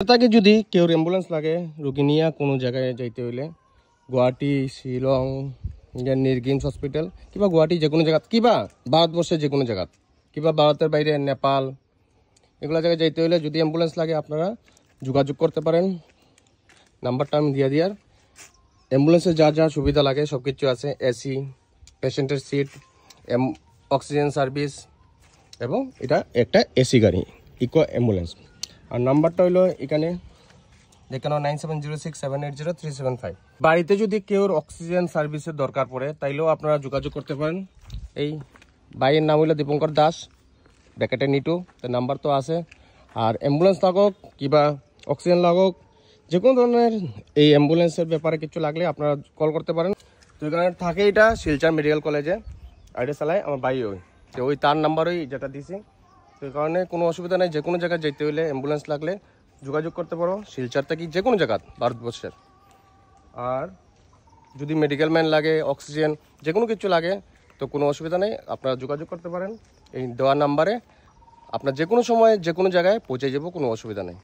তাকে যদি কেউ অ্যাম্বুলেন্স লাগে রোগী নিয়ে কোনো জায়গায় যাইতে হইলে গুয়াহাটি শিলং নিরগিমস হসপিটাল কিংবা গুয়াহাটি যে কোনো জায়গা কিংবা ভারতবর্ষের যে কোনো জায়গা কিংবা ভারতের বাইরে নেপাল এগুলো জায়গায় যাইতে হইলে যদি অ্যাম্বুলেন্স লাগে আপনারা যোগাযোগ করতে পারেন। নাম্বারটা আমি দিয়ে দিয়ার। অ্যাম্বুলেন্সে যা যা সুবিধা লাগে সব কিছু আছে, এসি, পেশেন্টের সিট, অক্সিজেন সার্ভিস এবং এটা একটা এসি গাড়ি ইকো অ্যাম্বুলেন্স। আর নাম্বারটা হলো এখানে দেখানো 9706780375। বাড়িতে যদি কেউ অক্সিজেন সার্ভিসের দরকার পড়ে তাইলেও আপনারা যোগাযোগ করতে পারেন। এই ভাইয়ের নাম হইলো দীপঙ্কর দাস, ব্যাকেটে নিটু, তার নাম্বার তো আছে। আর অ্যাম্বুলেন্স লাগুক কিংবা অক্সিজেন লাগুক যে কোনো ধরনের এই অ্যাম্বুলেন্সের ব্যাপারে কিছু লাগলে আপনারা কল করতে পারেন। তো এখানে থাকে এটা শিলচর মেডিকেল কলেজে, আইডি চালায় আমার ভাই ওই তো ওই তার নাম্বারই যেটা দিছি। তো এই কারণে কোনো অসুবিধা নেই, যে কোনো জায়গায় যেতে হলে অ্যাম্বুলেন্স লাগলে যোগাযোগ করতে পারো শিলচর থেকে যে কোনো জায়গা ভারতবর্ষের। আর যদি মেডিকেল ম্যান লাগে, অক্সিজেন যে কোনো কিছু লাগে তো কোনো অসুবিধা নেই, আপনারা যোগাযোগ করতে পারেন এই দেওয়ার নাম্বারে। আপনার যে কোনো সময় যে কোনো জায়গায় পৌঁছে যাবো, কোনো অসুবিধা নেই।